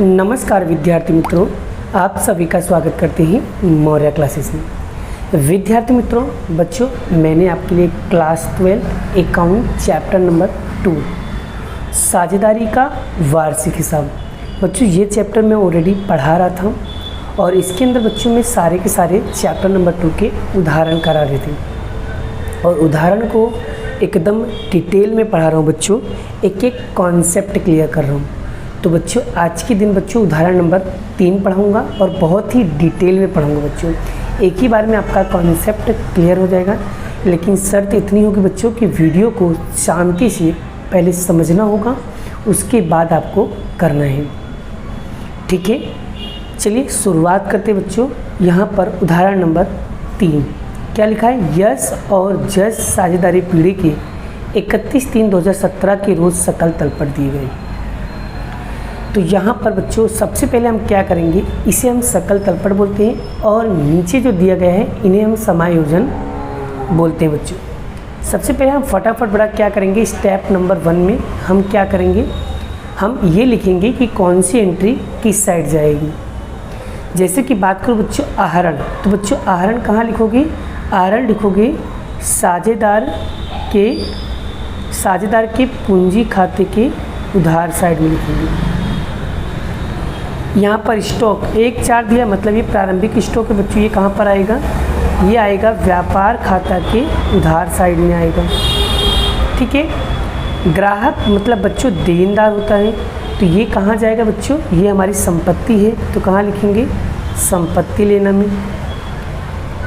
नमस्कार विद्यार्थी मित्रों, आप सभी का स्वागत करते हैं मौर्य क्लासेस में। विद्यार्थी मित्रों, बच्चों, मैंने आपके लिए क्लास 12 अकाउंट चैप्टर नंबर 2 साझेदारी का वार्षिक हिसाब, बच्चों ये चैप्टर मैं ऑलरेडी पढ़ा रहा था और इसके अंदर बच्चों में सारे के सारे चैप्टर नंबर 2 के उदाहरण करा रहे थे और उदाहरण को एकदम डिटेल में पढ़ा रहा हूँ बच्चों, एक एक कॉन्सेप्ट क्लियर कर रहा हूँ। तो बच्चों आज के दिन बच्चों उदाहरण नंबर 3 पढ़ाऊँगा और बहुत ही डिटेल में पढ़ाऊँगा बच्चों। एक ही बार में आपका कॉन्सेप्ट क्लियर हो जाएगा, लेकिन शर्त इतनी होगी बच्चों कि वीडियो को शांति से पहले समझना होगा, उसके बाद आपको करना है, ठीक है। चलिए शुरुआत करते बच्चों। यहाँ पर उदाहरण नंबर 3 क्या लिखा है, यश और जस साझेदारी पीढ़ी के 31/3/2017 के रोज़ सकल तल पर दिए गए। तो यहाँ पर बच्चों सबसे पहले हम क्या करेंगे, इसे हम सकल तल पर बोलते हैं और नीचे जो दिया गया है इन्हें हम समायोजन बोलते हैं बच्चों। सबसे पहले हम फटाफट बड़ा क्या करेंगे, स्टेप नंबर 1 में हम क्या करेंगे, हम ये लिखेंगे कि कौन सी एंट्री किस साइड जाएगी। जैसे कि बात करूँ बच्चों आहरण, तो बच्चों आहरण कहाँ लिखोगे, आहरण लिखोगे साझेदार के पूंजी खाते के उधार साइड में लिखेंगे। यहाँ पर स्टॉक 1/4 दिया, मतलब ये प्रारंभिक स्टॉक है बच्चों, ये कहाँ पर आएगा, ये आएगा व्यापार खाता के उधार साइड में आएगा, ठीक है। ग्राहक मतलब बच्चों देनदार होता है, तो ये कहाँ जाएगा बच्चों, ये हमारी संपत्ति है, तो कहाँ लिखेंगे, संपत्ति लेना में।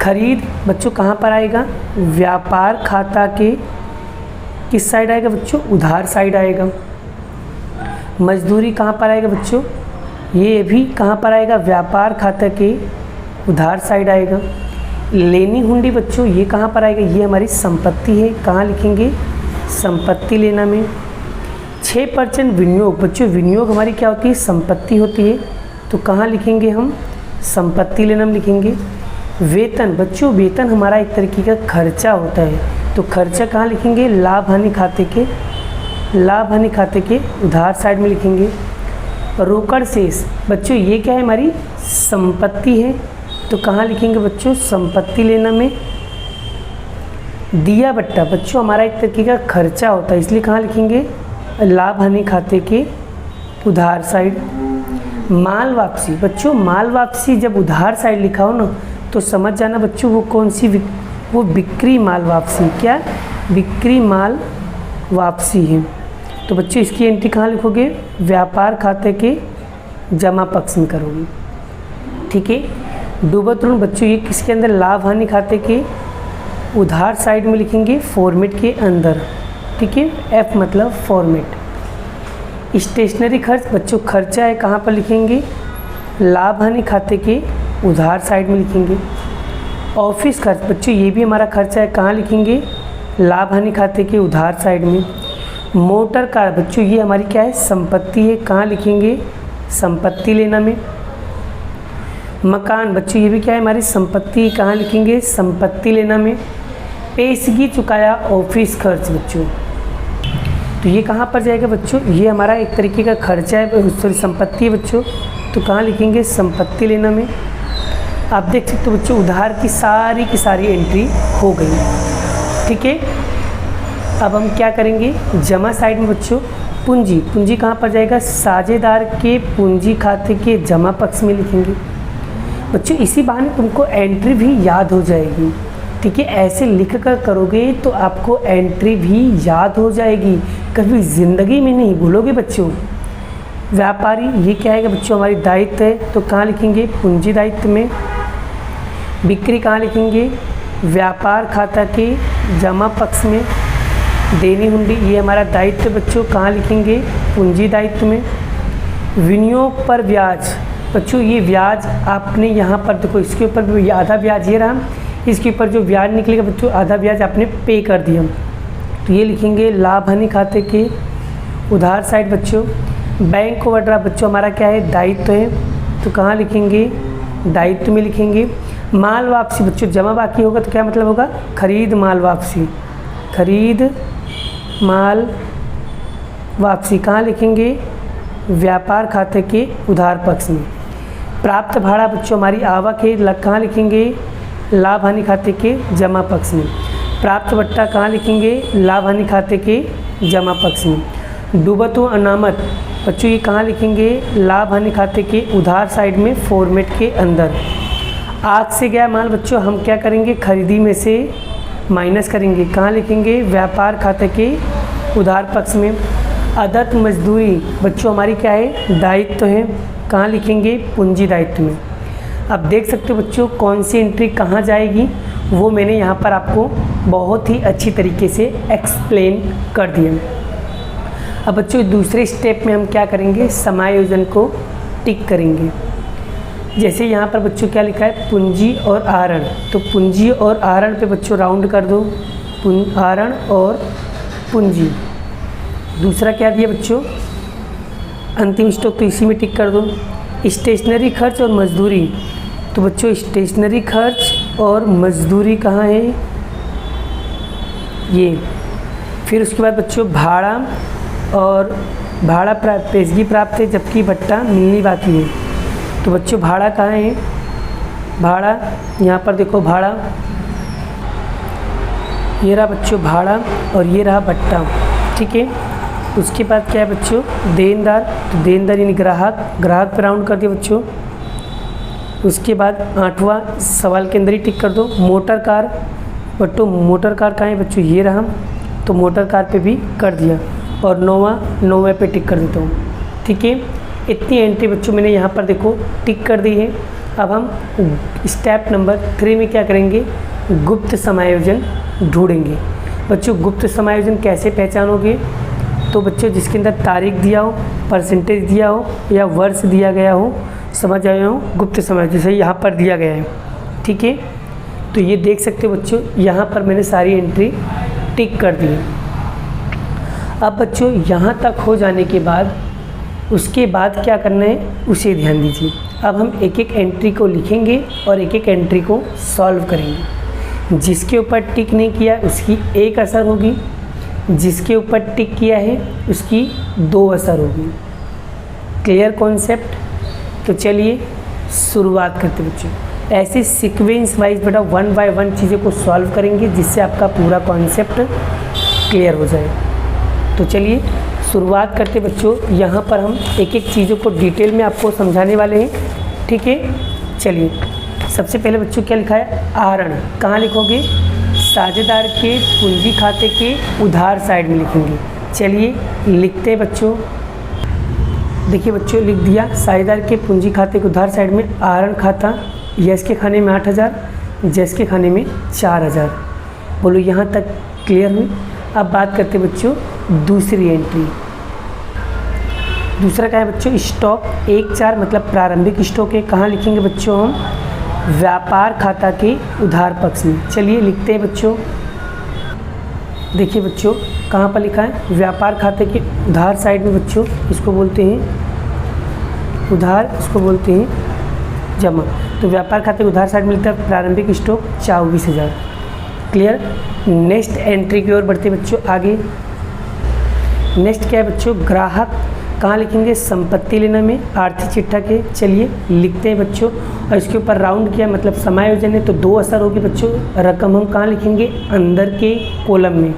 खरीद बच्चों कहाँ पर आएगा, व्यापार खाता के किस साइड आएगा बच्चों, उधार साइड आएगा। मजदूरी कहाँ पर आएगा बच्चों, ये भी कहाँ पर आएगा, व्यापार खाता के उधार साइड आएगा। लेनी हुंडी बच्चों ये कहाँ पर आएगा, ये हमारी संपत्ति है, कहाँ लिखेंगे, संपत्ति लेना में। 6% विनियोग बच्चों, विनियोग हमारी क्या होती है, संपत्ति होती है, तो कहाँ लिखेंगे हम, संपत्ति लेना में लिखेंगे। वेतन बच्चों, वेतन हमारा एक तरीके का खर्चा होता है, तो खर्चा कहाँ लिखेंगे, लाभ हानि खाते के उधार साइड में लिखेंगे। रोकड़ शेष बच्चों ये क्या है, हमारी संपत्ति है, तो कहाँ लिखेंगे बच्चों, संपत्ति लेना में। दिया बट्टा बच्चों हमारा एक तरीके का खर्चा होता है, इसलिए कहाँ लिखेंगे, लाभ हानि खाते के उधार साइड। माल वापसी बच्चों, माल वापसी जब उधार साइड लिखा हो ना, तो समझ जाना बच्चों वो कौन सी, वो बिक्री माल वापसी, क्या बिक्री माल वापसी है। तो बच्चों इसकी एंट्री कहाँ लिखोगे, व्यापार खाते के जमा पक्ष में करोगे, ठीक है। डूबत ऋण बच्चों ये किसके अंदर, लाभ हानि खाते के उधार साइड में लिखेंगे, फॉर्मेट के अंदर, ठीक है। एफ मतलब फॉर्मेट। स्टेशनरी खर्च बच्चों खर्चा है, कहाँ पर लिखेंगे, लाभ हानि खाते के उधार साइड में लिखेंगे। ऑफिस खर्च बच्चों ये भी हमारा खर्चा है, कहाँ लिखेंगे, लाभ हानि खाते के उधार साइड में। मोटर कार बच्चों ये हमारी क्या है, संपत्ति है, कहाँ लिखेंगे, संपत्ति लेना में। मकान बच्चों ये भी क्या है, हमारी संपत्ति, कहाँ लिखेंगे, संपत्ति लेना में। पेशगी चुकाया ऑफिस खर्च बच्चों, तो ये कहाँ पर जाएगा बच्चों, ये हमारा एक तरीके का खर्चा है, सॉरी संपत्ति है बच्चों, तो कहाँ लिखेंगे, संपत्ति लेना में। आप देख सकते हो बच्चों उधार की सारी एंट्री हो गई, ठीक है। अब हम क्या करेंगे, जमा साइड में बच्चों पूंजी कहाँ पर जाएगा, साझेदार के पूंजी खाते के जमा पक्ष में लिखेंगे बच्चों। इसी बहाने तुमको एंट्री भी याद हो जाएगी, ठीक है। ऐसे लिख कर करोगे तो आपको एंट्री भी याद हो जाएगी, कभी ज़िंदगी में नहीं भूलोगे बच्चों। व्यापारी ये क्या है बच्चों, हमारी दायित्व है, तो कहाँ लिखेंगे, पूंजी दायित्व में। बिक्री कहाँ लिखेंगे, व्यापार खाता के जमा पक्ष में। देनी हुंडी ये हमारा दायित्व बच्चों, कहाँ लिखेंगे, पूंजी दायित्व में। विनियोग पर ब्याज बच्चों ये ब्याज आपने यहाँ पर देखो, इसके ऊपर भी आधा ब्याज ये रहा, इसके ऊपर जो ब्याज निकलेगा बच्चों आधा ब्याज आपने पे कर दिया, तो ये लिखेंगे लाभ हानि खाते के उधार साइड बच्चों। बैंक ओवरड्राफ्ट बच्चों हमारा क्या है, दायित्व है, तो कहाँ लिखेंगे, दायित्व में लिखेंगे। माल वापसी बच्चों जमा बाकी होगा तो क्या मतलब होगा, खरीद माल वापसी, खरीद माल वापसी कहाँ लिखेंगे, व्यापार खाते के उधार पक्ष में। प्राप्त भाड़ा बच्चों हमारी आवक है, कहाँ लिखेंगे, लाभ हानि खाते के जमा पक्ष में। प्राप्त बट्टा कहाँ लिखेंगे, लाभ हानि खाते के जमा पक्ष में। डूबत व अनामत बच्चों ये कहाँ लिखेंगे, लाभ हानि खाते के उधार साइड में फॉर्मेट के अंदर। आग से गया माल बच्चों हम क्या करेंगे, खरीदी में से माइनस करेंगे, कहाँ लिखेंगे, व्यापार खाते के उधार पक्ष में। अदत्त मजदूरी बच्चों हमारी क्या है, दायित्व है, कहाँ लिखेंगे, पूंजी दायित्व में। अब देख सकते हो बच्चों कौन सी एंट्री कहाँ जाएगी, वो मैंने यहाँ पर आपको बहुत ही अच्छी तरीके से एक्सप्लेन कर दिया। अब बच्चों दूसरे स्टेप में हम क्या करेंगे, समायोजन को टिक करेंगे। जैसे यहाँ पर बच्चों क्या लिखा है, पूंजी और आहरण, तो पूंजी और आहरण पे बच्चों राउंड कर दो, आहरण और पूंजी। दूसरा क्या दिया बच्चों, अंतिम स्टॉक, तो इसी में टिक कर दो। स्टेशनरी खर्च और मजदूरी, तो बच्चों स्टेशनरी खर्च और मजदूरी कहाँ है, ये। फिर उसके बाद बच्चों भाड़ा, और भाड़ा पेशगी प्राप्त है जबकि भत्ता मिलनी बाकी है, तो बच्चों भाड़ा कहाँ है, भाड़ा यहाँ पर देखो, भाड़ा ये रहा बच्चों भाड़ा, और ये रहा भत्ता, ठीक है। उसके बाद क्या है बच्चों, देनदार, तो देनदार यानी ग्राहक, ग्राहक पर राउंड कर दिया बच्चों। उसके बाद 8वां सवाल के अंदर ही टिक कर दो, मोटर कार, बच्चों मोटर कार कहाँ है बच्चों, ये रहा, तो मोटर कार पे भी कर दिया। और 9वां पे टिक कर देता हूँ, ठीक है। इतनी एंट्री बच्चों मैंने यहाँ पर देखो टिक कर दी है। अब हम स्टेप नंबर 3 में क्या करेंगे, गुप्त समायोजन ढूंढेंगे। बच्चों गुप्त समायोजन कैसे पहचानोगे, तो बच्चों जिसके अंदर तारीख दिया हो, परसेंटेज दिया हो या वर्ष दिया गया हो, समझ आए हो, गुप्त समायोजन जैसे यहाँ पर दिया गया है, ठीक है। तो ये देख सकते हो बच्चों यहाँ पर मैंने सारी एंट्री टिक कर दी है। अब बच्चों यहाँ तक हो जाने के बाद उसके बाद क्या करना है उसे ध्यान दीजिए। अब हम एक एक एंट्री को लिखेंगे और एक एक एंट्री को सॉल्व करेंगे। जिसके ऊपर टिक नहीं किया उसकी एक असर होगी, जिसके ऊपर टिक किया है उसकी 2 असर होगी। Clear concept. तो चलिए शुरुआत करते बच्चों। ऐसे सीक्वेंस वाइज बेटा 1 बाय 1 चीज़ों को सॉल्व करेंगे जिससे आपका पूरा कॉन्सेप्ट क्लियर हो जाए। तो चलिए शुरुआत करते बच्चों। यहाँ पर हम एक एक चीज़ों को डिटेल में आपको समझाने वाले हैं, ठीक है। चलिए सबसे पहले बच्चों क्या लिखा है, आहरण कहाँ लिखोगे, साझेदार के पूंजी खाते के उधार साइड में लिखेंगे। चलिए लिखते हैं बच्चों। देखिए बच्चों लिख दिया, साझेदार के पूंजी खाते के उधार साइड में आहरण खाता, यस के खाने में 8000, जस के खाने में 4000। बोलो यहाँ तक क्लियर हुई। अब बात करते हैं बच्चों दूसरी एंट्री। दूसरा क्या है बच्चों, स्टॉक 1/4 मतलब प्रारंभिक स्टॉक है। कहाँ लिखेंगे बच्चों हम, व्यापार खाता के उधार पक्ष में। चलिए लिखते हैं बच्चों। देखिए बच्चों कहाँ पर लिखा है, व्यापार खाते के उधार साइड में बच्चों इसको बोलते हैं उधार, इसको बोलते हैं जमा। तो व्यापार खाते के उधार साइड में लिखता है प्रारंभिक स्टॉक 24,000। क्लियर। नेक्स्ट एंट्री की ओर बढ़ते बच्चों आगे। नेक्स्ट क्या है बच्चों, ग्राहक कहाँ लिखेंगे, संपत्ति लेना में आर्थिक चिट्ठा के। चलिए लिखते हैं बच्चों, और इसके ऊपर राउंड किया मतलब समायोजन है तो 2 असर होगी बच्चों। रकम हम कहाँ लिखेंगे, अंदर के कॉलम में।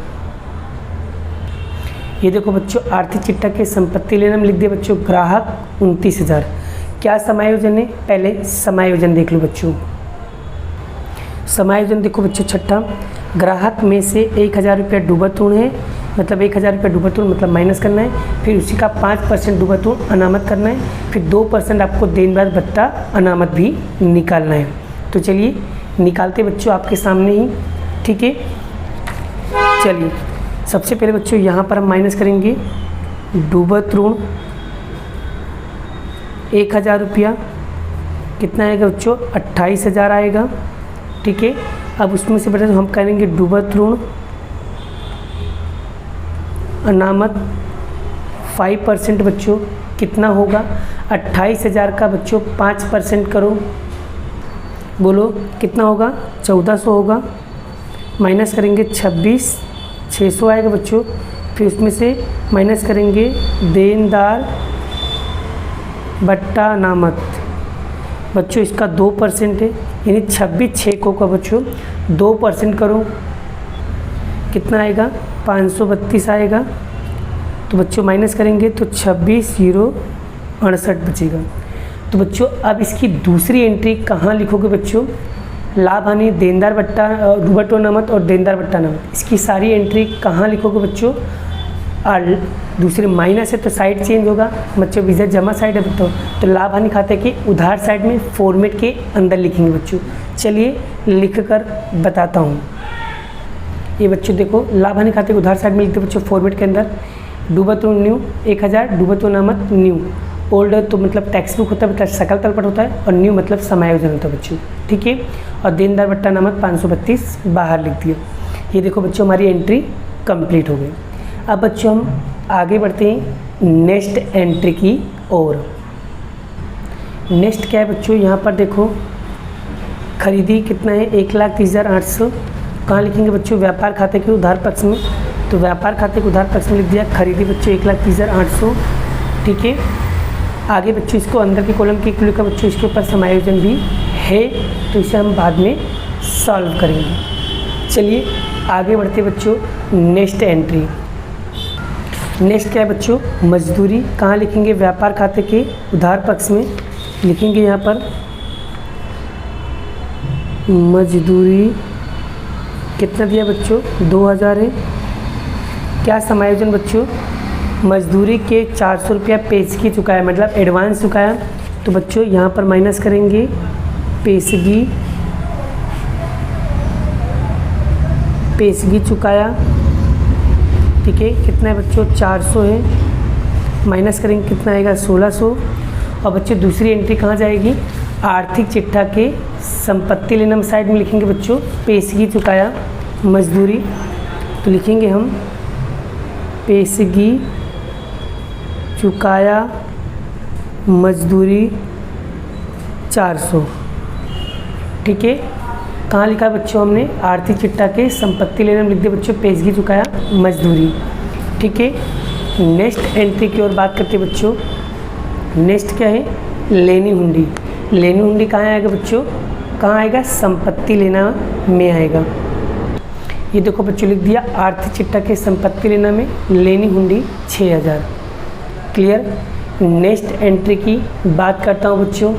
ये देखो बच्चों आर्थिक चिट्ठा के संपत्ति लेना में लिख दिया बच्चों ग्राहक 29,000। क्या समायोजन है, पहले समायोजन देख लो बच्चों। समायोजन देखो बच्चों छठा, ग्राहक में से 1000 रुपया डूबत ऋण है, मतलब 1000 रुपया डूबत ऋण मतलब माइनस करना है। फिर उसी का 5% डूबत ऋण अनामत करना है। फिर 2% आपको देनदार भत्ता अनामत भी निकालना है। तो चलिए निकालते बच्चों आपके सामने ही, ठीक है। चलिए सबसे पहले बच्चों यहाँ पर हम माइनस करेंगे डूबत ऋण 1000 रुपया, कितना आएगा बच्चों 28,000 आएगा, ठीक है। अब उसमें से बेटा हम करेंगे डूबत ऋण अनामत 5% बच्चों, कितना होगा 28,000 का बच्चों 5% करो, बोलो कितना होगा 1400 होगा। माइनस करेंगे 26,600 आएगा बच्चों। फिर उसमें से माइनस करेंगे देनदार बट्टा नामत बच्चों इसका 2% है, यानी 26 को का बच्चों 2% करो, कितना आएगा 532 आएगा। तो बच्चों माइनस करेंगे तो 26,068 बचेगा। तो बच्चों अब इसकी दूसरी एंट्री कहाँ लिखोगे बच्चों, लाभ हानि देनदार बट्टा डूबटो नामत और देनदार बट्टा नामत, इसकी सारी एंट्री कहाँ लिखोगे बच्चों, दूसरे माइनस है तो साइड चेंज होगा बच्चों, विजय जमा साइड है तो लाभ हानि खाते के उधार साइड में फॉर्मेट के अंदर लिखेंगे बच्चों। चलिए लिख कर बताता हूँ। ये बच्चों देखो लाभ हानि खाते के उधार साइड में लिखते बच्चों फॉर्मेट के अंदर, डूबतो न्यू 1000, डूबतो नामत न्यू, ओल्ड तो मतलब टेक्स्ट बुक होता है, मतलब सकल तलपट होता है, और न्यू मतलब समायोजन होता है बच्चों, ठीक है। और देनदार बट्टा नामत 532 बाहर लिख दिया। ये देखो बच्चों हमारी एंट्री कंप्लीट हो गई। अब बच्चों हम आगे बढ़ते हैं नेक्स्ट एंट्री की ओर। नेक्स्ट क्या है बच्चों, यहाँ पर देखो खरीदी कितना है 1,30,800, कहाँ लिखेंगे बच्चों, व्यापार खाते के उधार पक्ष में, तो व्यापार खाते के उधार पक्ष में लिख दिया खरीदी बच्चों 1,30,800, ठीक है। आगे बच्चों इसको अंदर के कॉलम के लिखा बच्चों, इसके ऊपर समायोजन भी है, तो इसे हम बाद में सॉल्व करेंगे। चलिए आगे बढ़ते बच्चों नेक्स्ट एंट्री। नेक्स्ट क्या है बच्चों, मजदूरी, कहाँ लिखेंगे, व्यापार खाते के उधार पक्ष में लिखेंगे, यहाँ पर मजदूरी कितना दिया बच्चों 2000 है। क्या समायोजन बच्चों, मजदूरी के 400 रुपया पेशगी चुकाया, मतलब एडवांस चुकाया, तो बच्चों यहाँ पर माइनस करेंगे पेशगी चुकाया, ठीक है। कितना है बच्चों 400 है, माइनस करेंगे कितना आएगा 1600। और बच्चों दूसरी एंट्री कहाँ जाएगी, आर्थिक चिट्ठा के संपत्ति लेना साइड में लिखेंगे बच्चों पेशगी चुकाया मजदूरी, तो लिखेंगे हम पेशगी चुकाया मजदूरी 400, ठीक है। कहाँ लिखा है बच्चों हमने, आर्थिक चिट्ठा के संपत्ति लेने में लिख दिया बच्चों पेशगी चुकाया मजदूरी, ठीक है। नेक्स्ट एंट्री की ओर बात करते हैं बच्चों। नेक्स्ट क्या है, लेनी हुंडी। लेनी हुंडी कहाँ आएगा बच्चों, कहाँ आएगा, संपत्ति लेना में आएगा। ये देखो बच्चों लिख दिया आर्थिक चिट्ठा के संपत्ति लेना में लेनी हुंडी 6000, क्लियर। नेक्स्ट एंट्री की बात करता हूँ बच्चों।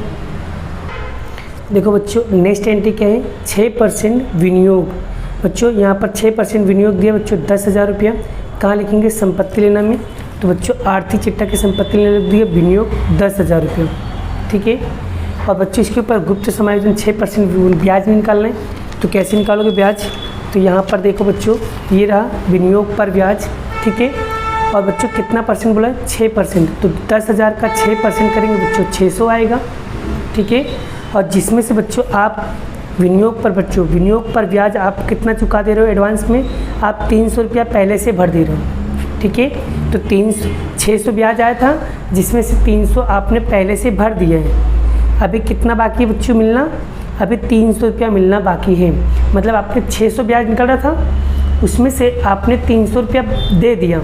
देखो बच्चों नेक्स्ट एंट्री क्या है, 6% विनियोग। बच्चों यहाँ पर 6% विनियोग दिया बच्चों 10,000 रुपया, कहाँ लिखेंगे, संपत्ति लेना में, तो बच्चों आर्थिक चिट्ठा के संपत्ति लेना लिख दिया विनियोग 10,000 रुपया, ठीक है। और बच्चों इसके ऊपर गुप्त समायोजन 6% ब्याज निकालना है, तो कैसे निकालोगे ब्याज, तो यहाँ पर देखो बच्चों ये रहा विनियोग पर ब्याज, ठीक है। और बच्चों कितना परसेंट बोला है 6%, तो 10,000 का 6% करेंगे बच्चों 600 आएगा, ठीक है। और जिसमें से बच्चों आप विनियोग पर ब्याज आप कितना चुका दे रहे हो एडवांस में, आप 300 रुपया पहले से भर दे रहे हो, ठीक है। तो 600 ब्याज आया था, जिसमें से 300 आपने पहले से भर दिया है। अभी कितना बाकी है बच्चों मिलना, अभी 300 रुपया मिलना बाकी है, मतलब आपने 600 ब्याज निकल रहा था, उसमें से आपने 300 रुपया दे दिया,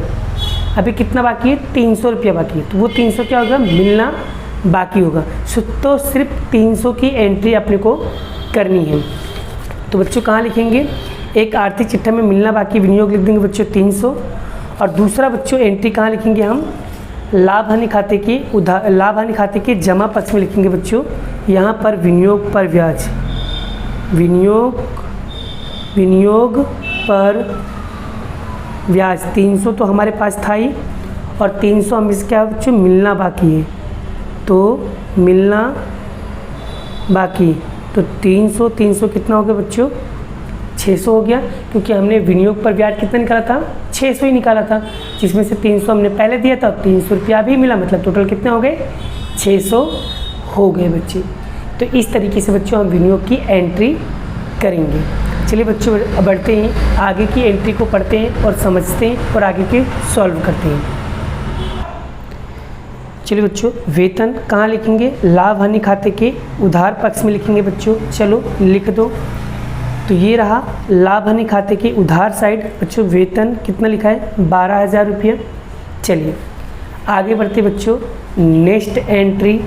अभी कितना बाकी है 300 रुपया बाकी है, तो वो 300 क्या होगा, मिलना बाकी होगा। तो सिर्फ 300 की एंट्री अपने को करनी है। तो बच्चों कहाँ लिखेंगे, एक आर्थिक चिट्ठा में मिलना बाकी विनियोग लिख देंगे बच्चों 300, और दूसरा बच्चों एंट्री कहाँ लिखेंगे हम, लाभ हानि खाते के जमा पक्ष में लिखेंगे बच्चों, यहाँ पर विनियोग पर ब्याज, विनियोग पर ब्याज 300 तो हमारे पास था ही, और 300 हम इसके क्या बच्चों मिलना बाकी है, तो मिलना बाकी, तो 300 कितना हो गया बच्चों 600 हो गया, क्योंकि हमने विनियोग पर ब्याज कितना निकाला था 600 ही निकाला था, जिसमें से 300 हमने पहले दिया था, 300 रुपया भी मिला, मतलब टोटल कितने हो गए 600 हो गए बच्चे। तो इस तरीके से बच्चों हम विनियोग की एंट्री करेंगे। चलिए बच्चों बढ़ते हैं, आगे की एंट्री को पढ़ते हैं और समझते हैं और आगे के सॉल्व करते हैं। चलिए बच्चों वेतन कहाँ लिखेंगे, लाभ हानि खाते के उधार पक्ष में लिखेंगे बच्चों, चलो लिख दो। तो ये रहा लाभ हानि खाते के उधार साइड बच्चों, वेतन कितना लिखा है 12,000 रुपया। चलिए आगे बढ़ते बच्चों नेक्स्ट एंट्री।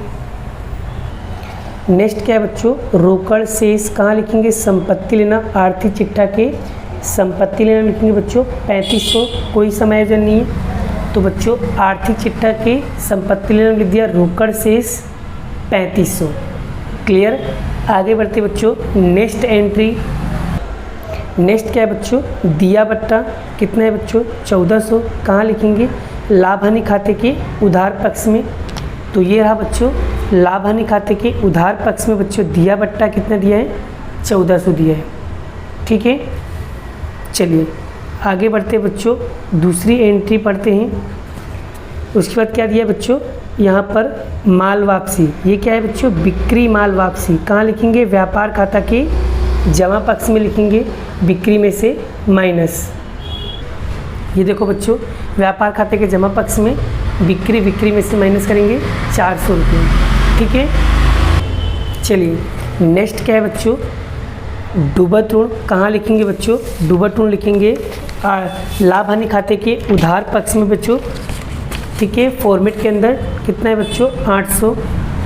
नेक्स्ट क्या है बच्चों, रोकड़ शेष कहाँ लिखेंगे, संपत्ति लेना, आर्थिक चिट्ठा के संपत्ति लेना लिखेंगे बच्चों 3500, कोई समायोजन नहीं है। तो बच्चों आर्थिक चिट्ठा के संपत्ति लेना लिख दिया, रोकड़ शेष 3500। क्लियर। आगे बढ़ते बच्चों, नेक्स्ट एंट्री। नेक्स्ट क्या है बच्चों, दिया बट्टा कितना है बच्चों 1400, कहाँ लिखेंगे, लाभ हानि खाते के उधार पक्ष में। तो ये रहा बच्चों लाभ हानि खाते के उधार पक्ष में बच्चों दिया बट्टा कितना दिया है, 1400 दिया है। ठीक है, चलिए आगे बढ़ते बच्चों, दूसरी एंट्री पढ़ते हैं। उसके बाद क्या दिया बच्चों, यहाँ पर माल वापसी, ये क्या है बच्चों, बिक्री माल वापसी, कहाँ लिखेंगे, व्यापार खाता के जमा पक्ष में लिखेंगे, बिक्री में से माइनस। ये देखो बच्चों व्यापार खाते के जमा पक्ष में बिक्री में से माइनस करेंगे 400 रुपये। ठीक है, चलिए नेक्स्ट क्या है बच्चों, डूबत ऋण, कहाँ लिखेंगे बच्चों, डूबत ऋण लिखेंगे लाभ हानि खाते के उधार पक्ष में बच्चों। ठीक है, फॉर्मेट के अंदर कितना है बच्चों 800।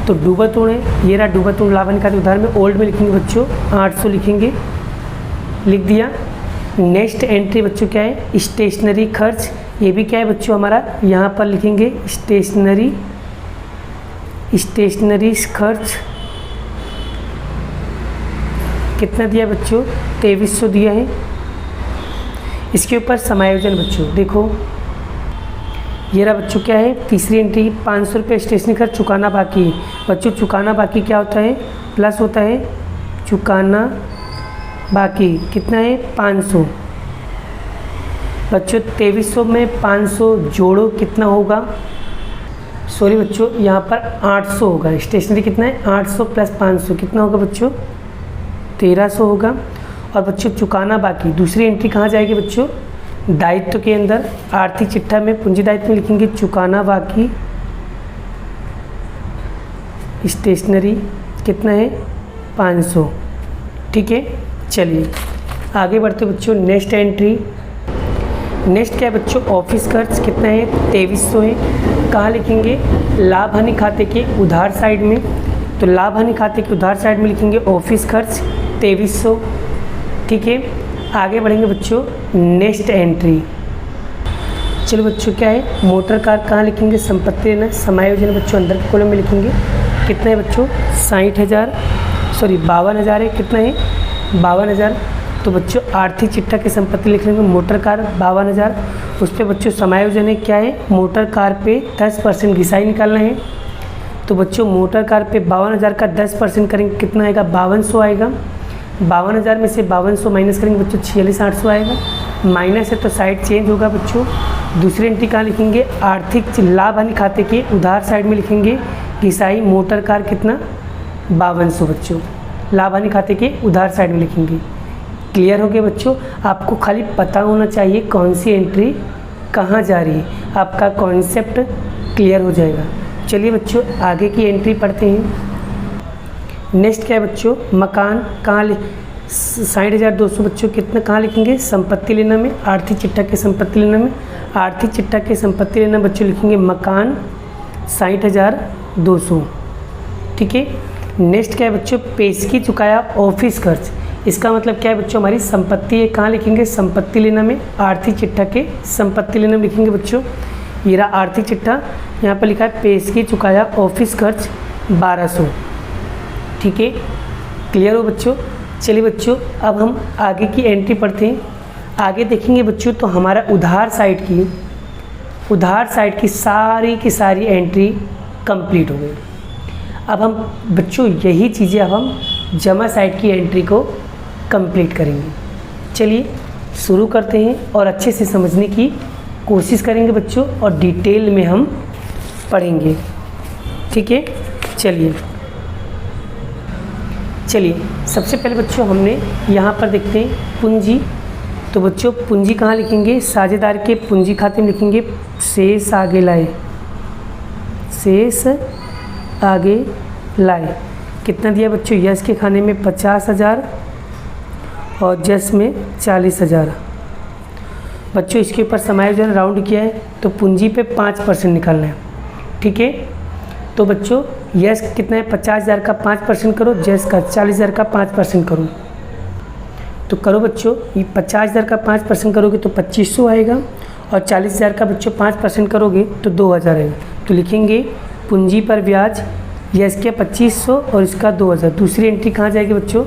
तो डूबत ऋण है, ये रहा डूबत ऋण लाभ हानि खाते उधार में, ओल्ड में लिखेंगे बच्चों 800 लिखेंगे, लिख दिया। नेक्स्ट एंट्री बच्चों क्या है, स्टेशनरी खर्च, ये भी क्या है बच्चों हमारा, यहाँ पर लिखेंगे स्टेशनरी खर्च कितना दिया बच्चों 2300 दिया है। इसके ऊपर समायोजन बच्चों देखो, ये रहा बच्चों क्या है, तीसरी एंट्री 500 रुपये स्टेशनरी खर्च चुकाना बाकी। बच्चों चुकाना बाकी क्या होता है, प्लस होता है, चुकाना बाकी कितना है 500। बच्चों 2300 में 500 जोड़ो कितना होगा, सॉरी बच्चों यहाँ पर 800 होगा, स्टेशनरी कितना है 800 प्लस 500 कितना होगा बच्चों 1300 होगा। और बच्चों चुकाना बाकी, दूसरी एंट्री कहाँ जाएगी बच्चों, दायित्व के अंदर आर्थिक चिट्ठा में पूंजी दायित्व में लिखेंगे चुकाना बाकी स्टेशनरी कितना है 500। ठीक है, चलिए आगे बढ़ते बच्चों, नेक्स्ट एंट्री। नेक्स्ट क्या है बच्चों, ऑफिस खर्च कितना है 2300 है, कहाँ लिखेंगे, लाभ हानि खाते के उधार साइड में। तो लाभ हानि खाते के उधार साइड में लिखेंगे ऑफिस खर्च 2300। ठीक है, आगे बढ़ेंगे बच्चों, नेक्स्ट एंट्री। चलो बच्चों क्या है, मोटर कार कहाँ लिखेंगे, संपत्ति लेना, समायोजन बच्चों अंदर के कॉलम में लिखेंगे कितना है बच्चों 52,000 है, कितना है 52,000। तो बच्चों आर्थिक चिट्ठा की संपत्ति लिख लेंगे मोटर कार 52,000, उस पर बच्चों समायोजन है क्या है, मोटर कार पे 10% घिसाई निकालना है। तो बच्चों मोटर कार पे 52,000 का 10% करेंगे कितना आएगा 5200 आएगा। 52,000 में से 5200 माइनस करेंगे बच्चों 46,800 आएगा। माइनस है तो साइड चेंज होगा बच्चों। दूसरी एंट्री कहाँ लिखेंगे, आर्थिक लाभ हानि खाते के उधार साइड में लिखेंगे घिसाई मोटर कार कितना 5200 बच्चों, लाभ हानि खाते के उधार साइड में लिखेंगे। क्लियर हो गया बच्चों, आपको खाली पता होना चाहिए कौन सी एंट्री कहाँ जा रही है, आपका कॉन्सेप्ट क्लियर हो जाएगा। चलिए बच्चों आगे की एंट्री पढ़ते हैं। नेक्स्ट क्या है बच्चों, मकान कहाँ 60,200 बच्चों कितना कहाँ लिखेंगे, संपत्ति लेना में, आर्थिक चिट्ठा के संपत्ति लेना में। आर्थिक चिट्ठा के संपत्ति लेना बच्चों लिखेंगे मकान 60,200। ठीक है, नेक्स्ट क्या है बच्चों, पेशगी चुकाया ऑफिस खर्च, इसका मतलब क्या है बच्चों, हमारी संपत्ति है, कहाँ लिखेंगे संपत्ति लेना में, आर्थिक चिट्ठा के संपत्ति लेना में लिखेंगे बच्चों। ये रहा आर्थिक चिट्ठा, यहाँ पर लिखा है पेशगी चुकाया ऑफिस खर्च 1200। ठीक है, क्लियर हो बच्चों। चलिए बच्चों अब हम आगे की एंट्री पढ़ते हैं। आगे देखेंगे बच्चों तो हमारा उधार साइड की सारी एंट्री कंप्लीट हो गई। अब हम बच्चों यही चीज़ें अब हम जमा साइड की एंट्री को कंप्लीट करेंगे। चलिए शुरू करते हैं और अच्छे से समझने की कोशिश करेंगे बच्चों और डिटेल में हम पढ़ेंगे। ठीक है, चलिए सबसे पहले बच्चों हमने यहाँ पर देखते हैं पूंजी। तो बच्चों पूंजी कहाँ लिखेंगे, साझेदार के पूंजी खाते में लिखेंगे शेष आगे लाए। कितना दिया बच्चों, यश के खाने में 50,000 और जस में 40,000। बच्चों इसके ऊपर समायोजन राउंड किया है तो पूंजी पे 5% निकालना है। ठीक है, तो बच्चों यस कितना है, 50,000 का 5% करो, जस का 40,000 का 5% करो। तो करो बच्चों, ये 50,000 का 5% करोगे तो 2500 आएगा, और 40,000 का बच्चों 5% करोगे तो 2,000 आएगा। तो लिखेंगे पूंजी पर ब्याज, यस क्या 2500 और इसका 2,000। दूसरी एंट्री कहाँ जाएगी बच्चों,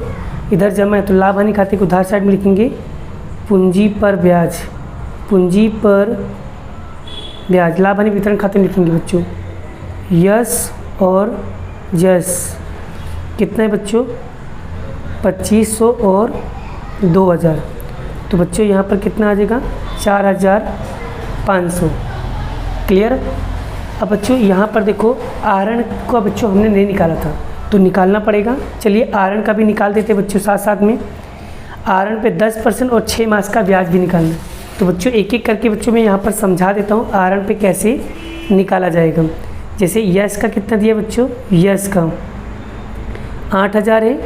इधर जमा है तो लाभ हानि खाते को उधार साइड में लिखेंगे पूंजी पर ब्याज, पूंजी पर ब्याज लाभ हानि वितरण खाते में लिखेंगे बच्चों यस और जस कितना है बच्चों 2500 और 2,000। तो बच्चों यहाँ पर कितना आ जाएगा 4,500। क्लियर। अब बच्चों यहाँ पर देखो आहरण को बच्चों हमने नहीं निकाला था तो निकालना पड़ेगा। चलिए आहरण का भी निकाल देते बच्चों, साथ साथ में आहरण पे 10% और 6 मास का ब्याज भी निकालना। तो बच्चों एक एक करके बच्चों मैं यहाँ पर समझा देता हूँ आहरण पे कैसे निकाला जाएगा। जैसे यस का कितना दिया बच्चों, यस का 8,000 है,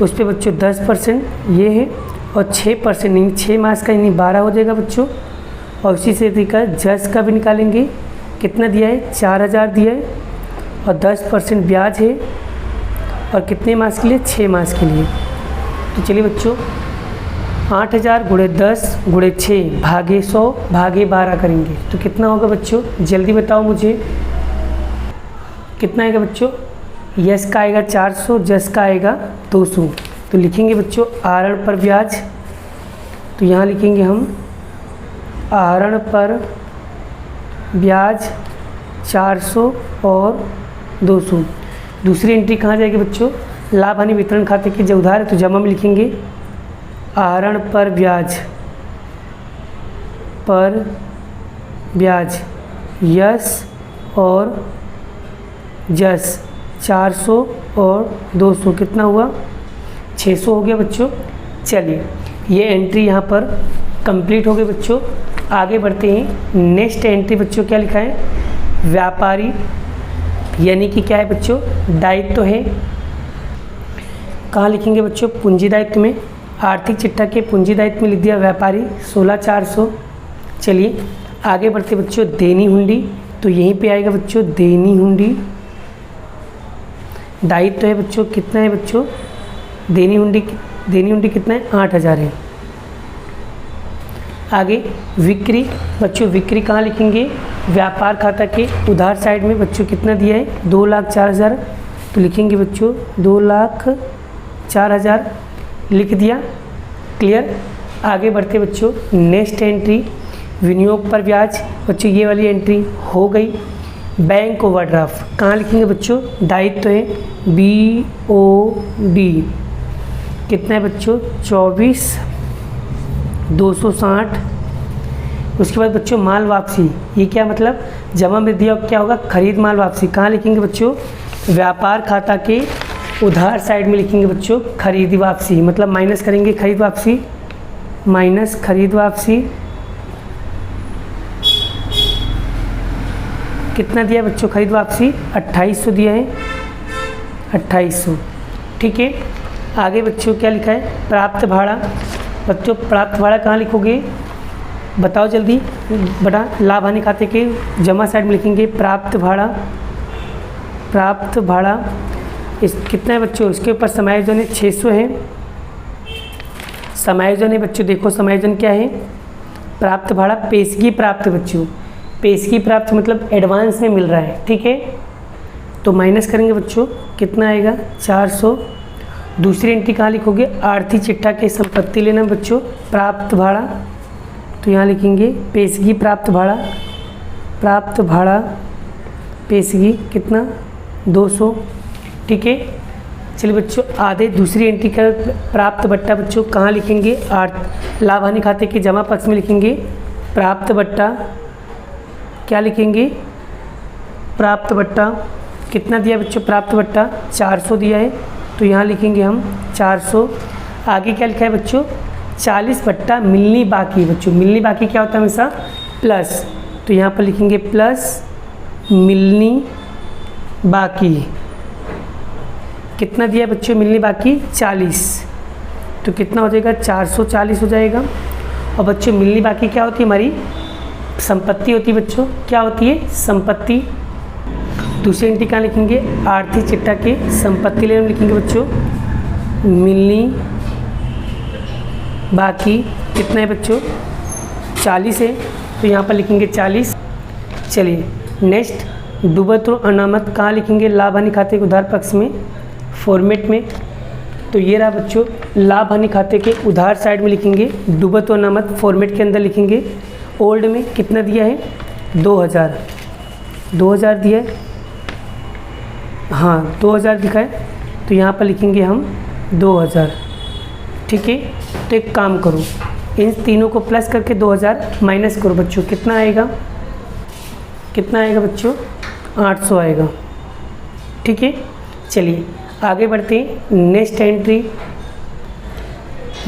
उस पर बच्चों 10% ये है और 6% नहीं 6 मास का यानी 12 हो जाएगा बच्चों। और उसी से तरीका जस का भी निकालेंगे, कितना दिया है 4,000 दिया है और 10% ब्याज है, और कितने मास के लिए 6 मास के लिए। तो चलिए बच्चों 8,000 गुणे 10 गुणे 6 भागे 100 भागे 12 करेंगे तो कितना होगा बच्चों, जल्दी बताओ मुझे कितना आएगा बच्चों। यस का आएगा 400, जस का आएगा 200। तो लिखेंगे बच्चों आहरण पर ब्याज, तो यहाँ लिखेंगे हम आहरण पर ब्याज 400 और 200। दूसरी एंट्री कहाँ जाएगी बच्चों, लाभ हानि वितरण खाते की जो उधार है तो जमा में लिखेंगे आहरण पर ब्याज यस और जस 400 और 200 कितना हुआ 600 हो गया बच्चों। चलिए ये एंट्री यहाँ पर कंप्लीट हो गई बच्चों। आगे बढ़ते हैं, नेक्स्ट एंट्री बच्चों क्या लिखा है, व्यापारी यानी कि क्या है बच्चों दायित्व है। कहाँ लिखेंगे बच्चों, पूंजी दायित्व में। आर्थिक चिट्ठा के पूंजी दायित्व में लिख दिया व्यापारी 16,400। चलिए आगे बढ़ते बच्चों, देनी हुंडी, तो यहीं पे आएगा बच्चों देनी हुंडी। दायित्व है बच्चों कितना है बच्चों, देनी हुंडी कितना है 8,000 है। आगे विक्री, बच्चों विक्री कहाँ लिखेंगे, व्यापार खाता के उधार साइड में बच्चों कितना दिया है 2,04,000। तो लिखेंगे बच्चों 2,04,000 लिख दिया। क्लियर। आगे बढ़ते बच्चों, नेक्स्ट एंट्री विनियोग पर ब्याज, बच्चों ये वाली एंट्री हो गई। बैंक ओवरड्राफ्ट कहाँ लिखेंगे बच्चों, दायित्व है BOD कितना है बच्चों 24,260। उसके बाद बच्चों माल वापसी, ये क्या मतलब जमा में दिया क्या होगा खरीद माल वापसी। कहाँ लिखेंगे बच्चों, व्यापार खाता के उधार साइड में लिखेंगे बच्चों खरीद वापसी, मतलब माइनस करेंगे खरीद वापसी, माइनस खरीद वापसी कितना दिया बच्चों खरीद वापसी 2,800 दिया है 2,800। ठीक है। आगे बच्चों क्या लिखा है, प्राप्त भाड़ा। बच्चों प्राप्त भाड़ा कहाँ लिखोगे बताओ जल्दी, बड़ा लाभ हानि खाते के जमा साइड में लिखेंगे प्राप्त भाड़ा। प्राप्त भाड़ा इस कितना है बच्चों, इसके ऊपर समायोजन है 600 है। समायोजन है बच्चों, देखो समायोजन क्या है, प्राप्त भाड़ा पेशगी प्राप्त बच्चों, पेशगी प्राप्त मतलब एडवांस में मिल रहा है। ठीक है। तो माइनस करेंगे बच्चों कितना आएगा 400। दूसरी एंट्री कहाँ लिखोगे, आर्थिक चिट्ठा के संपत्ति लेना बच्चों प्राप्त भाड़ा, तो यहाँ लिखेंगे पेशगी प्राप्त भाड़ा, प्राप्त भाड़ा पेशगी कितना 200। ठीक है। चलिए बच्चों आधे दूसरी एंट्री का प्राप्त बट्टा बच्चों कहाँ लिखेंगे, लाभ हानि खाते के जमा पक्ष में लिखेंगे प्राप्त बट्टा, क्या लिखेंगे प्राप्त बट्टा कितना दिया बच्चों, प्राप्त बट्टा 400 दिया है तो यहाँ लिखेंगे हम 400। आगे क्या लिखा है बच्चों 40 बट्टा मिलनी बाकी। बच्चों मिलनी बाकी क्या होता है हमेशा प्लस, तो यहाँ पर लिखेंगे प्लस मिलनी बाकी कितना दिया बच्चों, मिलनी बाकी 40, तो कितना हो जाएगा 440 हो जाएगा। और बच्चों मिलनी बाकी क्या होती है, हमारी संपत्ति होती है बच्चों, क्या होती है संपत्ति। दूसरी एंट्री कहाँ लिखेंगे, आर्थिक चिट्ठा के संपत्ति लेन में लिखेंगे बच्चों मिलनी बाकी कितना है बच्चों 40 है, तो यहाँ पर लिखेंगे 40। चलिए नेक्स्ट डूबत और अनामत कहाँ लिखेंगे, लाभ हानि खाते के उधार पक्ष में फॉर्मेट में। तो ये रहा बच्चों लाभ हानि खाते के उधार साइड में लिखेंगे, डूबत और अनामत फॉर्मेट के अंदर लिखेंगे। ओल्ड में कितना दिया है 2000 दिया है, हाँ 2000 दिखा है, तो यहाँ पर लिखेंगे हम 2000। ठीक है, तो एक काम करो इन तीनों को प्लस करके 2000 माइनस करो बच्चों, कितना आएगा बच्चों 800 आएगा। ठीक है, चलिए आगे बढ़ते हैं। नेक्स्ट एंट्री,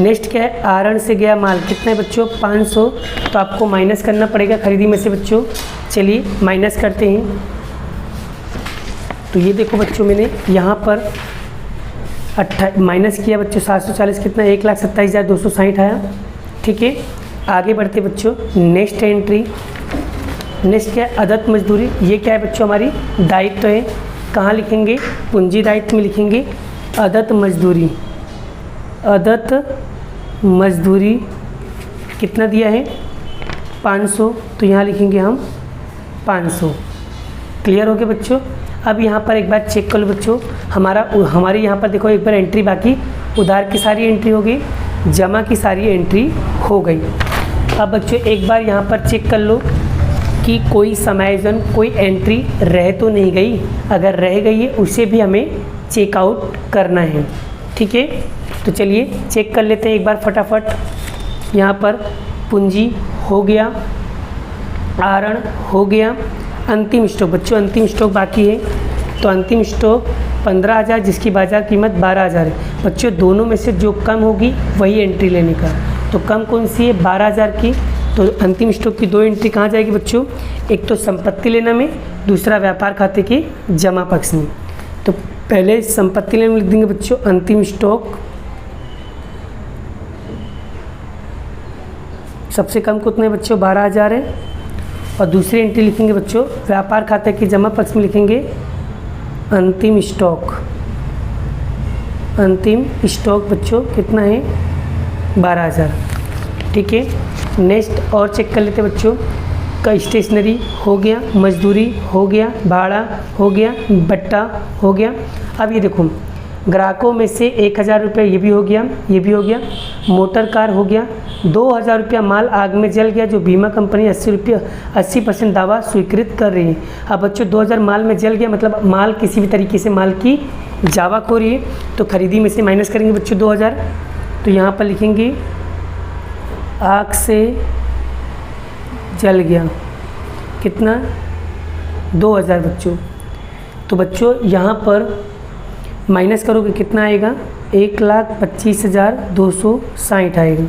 नेक्स्ट क्या है, आहरण से गया माल कितना है बच्चों 500, तो आपको माइनस करना पड़ेगा खरीदी में से बच्चों। चलिए माइनस करते हैं। तो ये देखो बच्चों मैंने यहाँ पर माइनस किया बच्चों 740 कितना 1,27,260 आया। ठीक है, आगे बढ़ते बच्चों। नेक्स्ट एंट्री, नेक्स्ट क्या है, अदत्त मजदूरी। ये क्या है बच्चों हमारी दायित्व है, कहाँ लिखेंगे, पूंजी दायित्व में लिखेंगे अदत्त मजदूरी। अदत्त मजदूरी कितना दिया है 500, तो यहाँ लिखेंगे हम 500। क्लियर हो गया बच्चों। अब यहाँ पर एक बार चेक कर लो बच्चों, हमारे यहाँ पर देखो एक बार एंट्री बाकी, उधार की सारी एंट्री हो गई, जमा की सारी एंट्री हो गई। अब बच्चों एक बार यहाँ पर चेक कर लो कि कोई समायोजन कोई एंट्री रह तो नहीं गई, अगर रह गई है उसे भी हमें चेकआउट करना है। ठीक है, तो चलिए चेक कर लेते हैं एक बार फटाफट। यहाँ पर पूंजी हो गया, आहरण हो गया, अंतिम स्टॉक बच्चों अंतिम स्टॉक बाकी है, तो अंतिम स्टॉक 15,000 जिसकी बाजार कीमत 12,000 है बच्चों। दोनों में से जो कम होगी वही एंट्री लेने का, तो कम कौन सी है 12,000 की, तो अंतिम स्टॉक की 2 एंट्री कहाँ जाएगी बच्चों, एक तो संपत्ति लेना में, दूसरा व्यापार खाते के जमा पक्ष में। तो पहले संपत्ति लेने में लिख देंगे बच्चों अंतिम स्टॉक, सबसे कम कितना है बच्चों 12,000 है, और दूसरी एंट्री लिखेंगे बच्चों व्यापार खाते के जमा पक्ष में लिखेंगे अंतिम स्टॉक। अंतिम स्टॉक बच्चों कितना है 12,000। ठीक है, नेक्स्ट और चेक कर लेते बच्चों का स्टेशनरी हो गया, मजदूरी हो गया, भाड़ा हो गया, बट्टा हो गया। अब ये देखो ग्राहकों में से 1,000 रुपये ये भी हो गया, ये भी हो गया, मोटर कार हो गया, 2,000 रुपया माल आग में जल गया जो बीमा कंपनी 80% दावा स्वीकृत कर रही है। अब बच्चों 2,000 माल में जल गया मतलब माल किसी भी तरीके से माल की जावाखोरी है, तो खरीदी में से माइनस करेंगे बच्चों 2,000, तो यहाँ पर लिखेंगे आग से जल गया कितना 2,000 बच्चों। तो बच्चों यहाँ पर माइनस करोगे कितना आएगा 1,25,260 आएगा।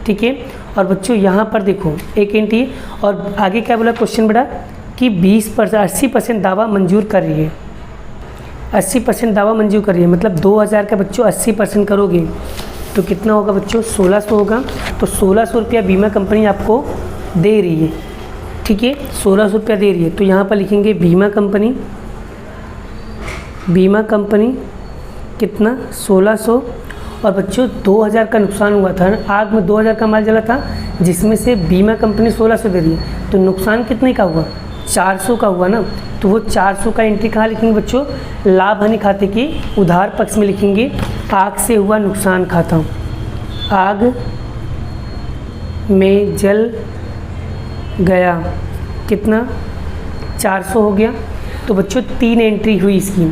ठीक है, और बच्चों यहाँ पर देखो एक एंट्री और आगे क्या बोला क्वेश्चन बड़ा कि 80% दावा मंजूर कर रही है, 80% दावा मंजूर कर रही है, मतलब 2,000 का बच्चों 80% करोगे तो कितना होगा बच्चों 1,600 होगा। तो 1,600 रुपया बीमा कंपनी आपको दे रही है। ठीक है, 1,600 रुपया दे रही है, तो यहाँ पर लिखेंगे बीमा कंपनी कितना 1,600। और बच्चों 2,000 का नुकसान हुआ था, आग में 2,000 का माल जला था जिसमें से बीमा कंपनी 1,600 दे रही है, तो नुकसान कितने का हुआ 400 का हुआ ना, तो वो 400 का एंट्री कहाँ लिखेंगे बच्चों लाभ हानि खाते के उधार पक्ष में लिखेंगे आग से हुआ नुकसान खाता। आग में जल गया कितना 400 हो गया। तो बच्चों 3 एंट्री हुई इसकी,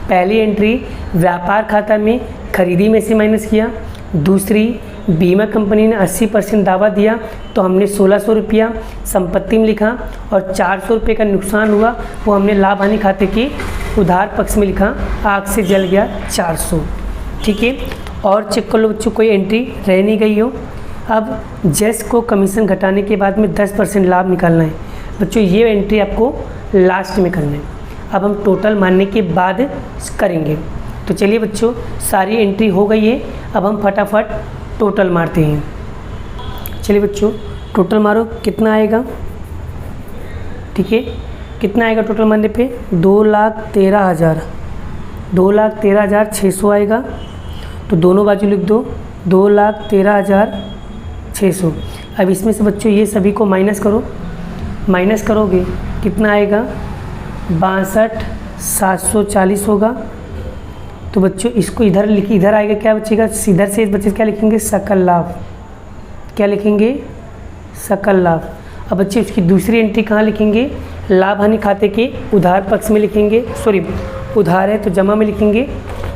पहली एंट्री व्यापार खाता में खरीदी में से माइनस किया, दूसरी बीमा कंपनी ने 80% दावा दिया तो हमने 1,600 रुपया संपत्ति में लिखा, और 400 रुपये का नुकसान हुआ वो हमने लाभ हानि खाते के उधार पक्ष में लिखा आग से जल गया 400। ठीक है, और चेक कर लो बच्चों कोई एंट्री रह नहीं गई हो। अब जेस को कमीशन घटाने के बाद में 10% लाभ निकालना है बच्चों, ये एंट्री आपको लास्ट में करना है। अब हम टोटल मानने के बाद करेंगे। तो चलिए बच्चों सारी एंट्री हो गई है, अब हम फटाफट टोटल मारते हैं। चलिए बच्चों टोटल मारो कितना आएगा। ठीक है, कितना आएगा टोटल मारने पे 2,13,000, 2,13,600 आएगा। तो दोनों बाजू लिख दो 2,13,600। अब इसमें से बच्चों ये सभी को माइनस करो, माइनस करोगे कितना आएगा 62,740 होगा। तो बच्चों इसको इधर लिखिए, इधर आएगा क्या बचेगा, इधर से बच्चे क्या लिखेंगे सकल लाभ, क्या लिखेंगे सकल लाभ। अब बच्चे उसकी दूसरी एंट्री कहाँ लिखेंगे, लाभ हानि खाते के उधार पक्ष में लिखेंगे, सॉरी उधार है तो जमा में लिखेंगे,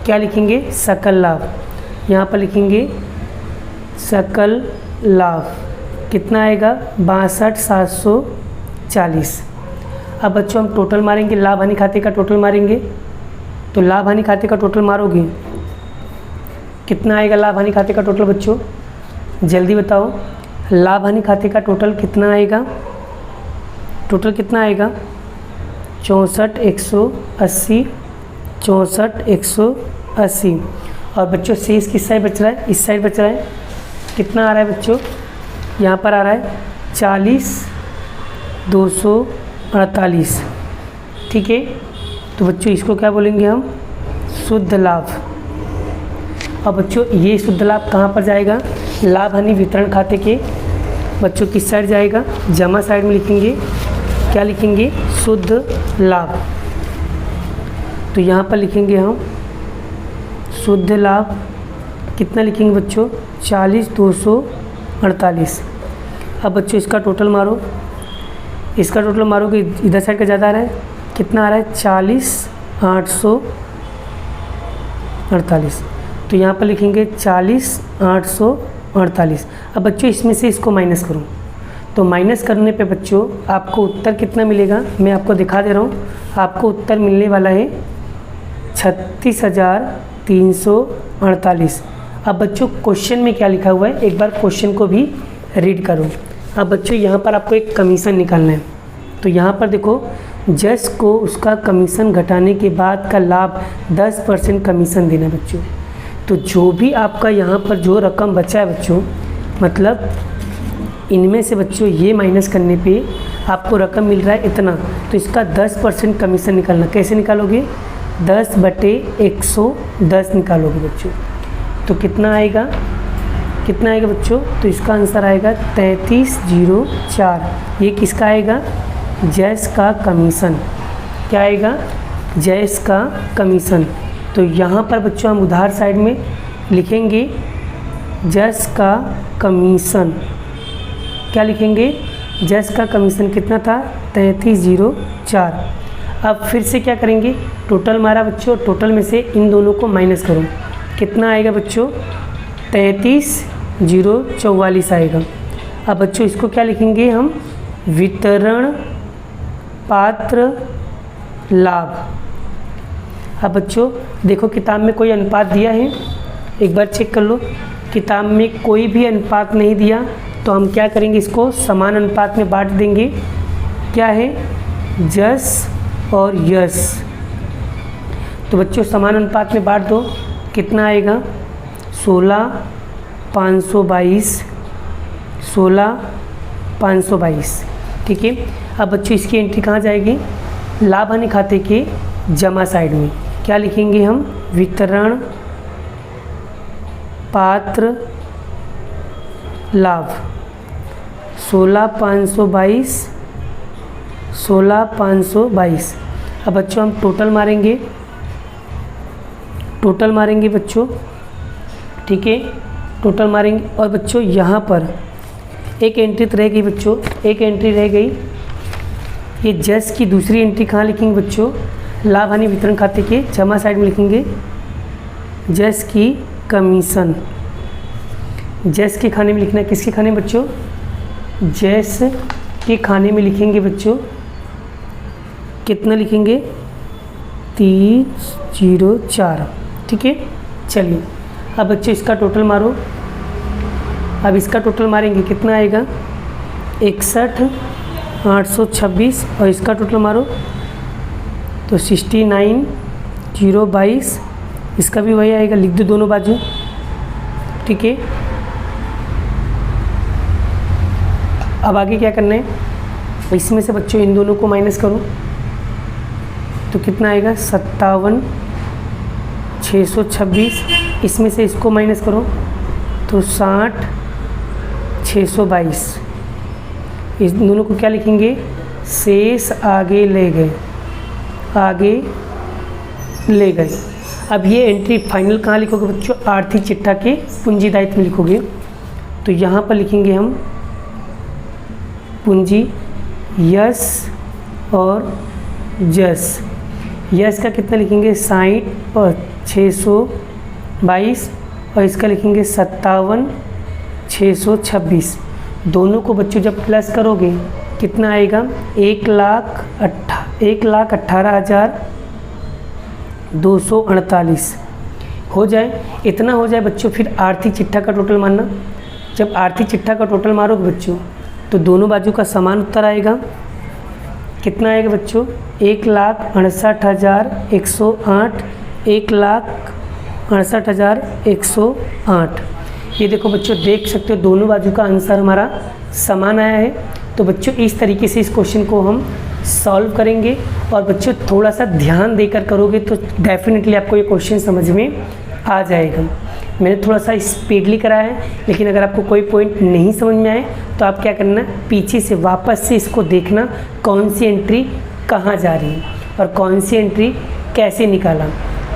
क्या लिखेंगे सकल लाभ। यहाँ पर लिखेंगे सकल लाभ कितना आएगा 62,740। अब बच्चों हम टोटल मारेंगे, लाभ हानि खाते का टोटल मारेंगे। तो लाभ हानि खाते का टोटल मारोगे कितना आएगा, लाभ हानि खाते का टोटल बच्चों जल्दी बताओ, लाभ हानि खाते का टोटल कितना आएगा, टोटल कितना आएगा 64,180, 64,180। और बच्चों शेष किस साइड बच रहा है, इस साइड बच रहा है, कितना आ रहा है बच्चों, यहाँ पर आ रहा है 40,248, ठीक है। तो बच्चों इसको क्या बोलेंगे हम शुद्ध लाभ। अब बच्चों ये शुद्ध लाभ कहाँ पर जाएगा, लाभ हानि वितरण खाते के बच्चों किस साइड जाएगा, जमा साइड में लिखेंगे, क्या लिखेंगे शुद्ध लाभ। तो यहाँ पर लिखेंगे हम शुद्ध लाभ कितना लिखेंगे बच्चों 40,248। अब बच्चों इसका टोटल मारो, इसका टोटल मारोगे इधर साइड का ज़्यादा आ रहा है, कितना आ रहा है 40,848। तो यहाँ पर लिखेंगे 40,848। अब बच्चों इसमें से इसको माइनस करो, तो माइनस करने पे बच्चों आपको उत्तर कितना मिलेगा, मैं आपको दिखा दे रहा हूँ। आपको उत्तर मिलने वाला है 36,348। अब बच्चों क्वेश्चन में क्या लिखा हुआ है, एक बार क्वेश्चन को भी रीड करो। अब बच्चों यहाँ पर आपको एक कमीशन निकालना है। तो यहाँ पर देखो जज को उसका कमीशन घटाने के बाद का लाभ 10% कमीशन देना बच्चों। तो जो भी आपका यहाँ पर जो रकम बचा है बच्चों, मतलब इनमें से बच्चों ये माइनस करने पे आपको रकम मिल रहा है इतना, तो इसका 10% कमीशन निकालना। कैसे निकालोगे 10/110 निकालोगे बच्चों। तो कितना आएगा, कितना आएगा बच्चों, तो इसका आंसर आएगा 3304। ये किसका आएगा जैस का कमीशन, क्या आएगा जैस का कमीशन। तो यहाँ पर बच्चों हम उधार साइड में लिखेंगे जैस का कमीशन, क्या लिखेंगे जैस का कमीशन कितना था 3304। अब फिर से क्या करेंगे, टोटल मारा बच्चों, टोटल में से इन दोनों को माइनस करो, कितना आएगा बच्चों 33,044 आएगा। अब बच्चों इसको क्या लिखेंगे हम वितरण पात्र लाभ। अब बच्चों देखो किताब में कोई अनुपात दिया है, एक बार चेक कर लो। किताब में कोई भी अनुपात नहीं दिया तो हम क्या करेंगे, इसको समान अनुपात में बांट देंगे। क्या है जस और यस। तो बच्चों समान अनुपात में बांट दो, कितना आएगा 16,522, 16,522, ठीक है। अब बच्चों इसकी एंट्री कहाँ जाएगी, लाभ हानि खाते के जमा साइड में, क्या लिखेंगे हम वितरण पात्र लाभ 16,522, 16,522। अब बच्चों हम टोटल मारेंगे, टोटल मारेंगे बच्चों, ठीक है, टोटल मारेंगे। और बच्चों यहाँ पर एक एंट्री तो रह गई बच्चों, एक एंट्री रह गई, ये जस की दूसरी एंट्री कहाँ लिखेंगे बच्चों, लाभ हानि वितरण खाते के जमा साइड में लिखेंगे जस की कमीशन। जस के खाने में लिखना है, किसके खाने में बच्चों, जस के खाने में लिखेंगे बच्चों, कितना लिखेंगे 304, ठीक है। चलिए अब बच्चों इसका टोटल मारो, अब इसका टोटल मारेंगे कितना आएगा 61,826, और इसका टोटल मारो तो 69,022, इसका भी वही आएगा, लिख दो दोनों बाजू, ठीक है। अब आगे क्या करना है, इसमें से बच्चों इन दोनों को माइनस करो, तो कितना आएगा 57,626। इसमें से इसको माइनस करो तो 60,622। इस दोनों को क्या लिखेंगे, शेष आगे ले गए, आगे ले गए। अब ये एंट्री फाइनल कहाँ लिखोगे बच्चों, आर्थिक चिट्ठा के पूंजी दायित्व में लिखोगे। तो यहाँ पर लिखेंगे हम पूंजी यस और जस। यस का कितना लिखेंगे 60,622 और इसका लिखेंगे 57,626। दोनों को बच्चों जब प्लस करोगे कितना आएगा 1,18,248 हो जाए। इतना हो जाए बच्चों, फिर आर्थिक चिट्ठा का टोटल मानना। जब आर्थिक चिट्ठा का टोटल मारोगे बच्चों तो दोनों बाजू का समान उत्तर आएगा। कितना आएगा बच्चों 1,68,108, 1,68,108। ये देखो बच्चों, देख सकते हो दोनों बाजू का आंसर हमारा समान आया है। तो बच्चों इस तरीके से इस क्वेश्चन को हम सॉल्व करेंगे और बच्चों थोड़ा सा ध्यान देकर करोगे तो डेफिनेटली आपको ये क्वेश्चन समझ में आ जाएगा। मैंने थोड़ा सा स्पीडली कराया है, लेकिन अगर आपको कोई पॉइंट नहीं समझ में आए तो आप क्या करना, पीछे से वापस से इसको देखना कौन सी एंट्री कहाँ जा रही है और कौन सी एंट्री कैसे निकाला,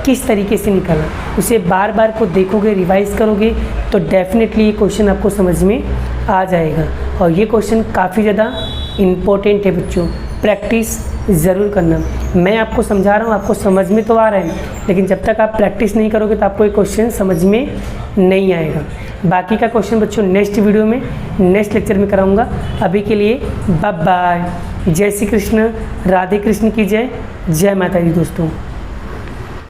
किस तरीके से निकाला, उसे बार बार को देखोगे, रिवाइज करोगे तो डेफिनेटली ये क्वेश्चन आपको समझ में आ जाएगा। और ये क्वेश्चन काफ़ी ज़्यादा इम्पोर्टेंट है बच्चों, प्रैक्टिस ज़रूर करना। मैं आपको समझा रहा हूँ, आपको समझ में तो आ रहा है, लेकिन जब तक आप प्रैक्टिस नहीं करोगे तो आपको ये क्वेश्चन समझ में नहीं आएगा। बाकी का क्वेश्चन बच्चों नेक्स्ट वीडियो में, नेक्स्ट लेक्चर में कराऊंगा। अभी के लिए बाय बाय। जय श्री कृष्ण, राधे कृष्ण की जय, जय माता दी दोस्तों।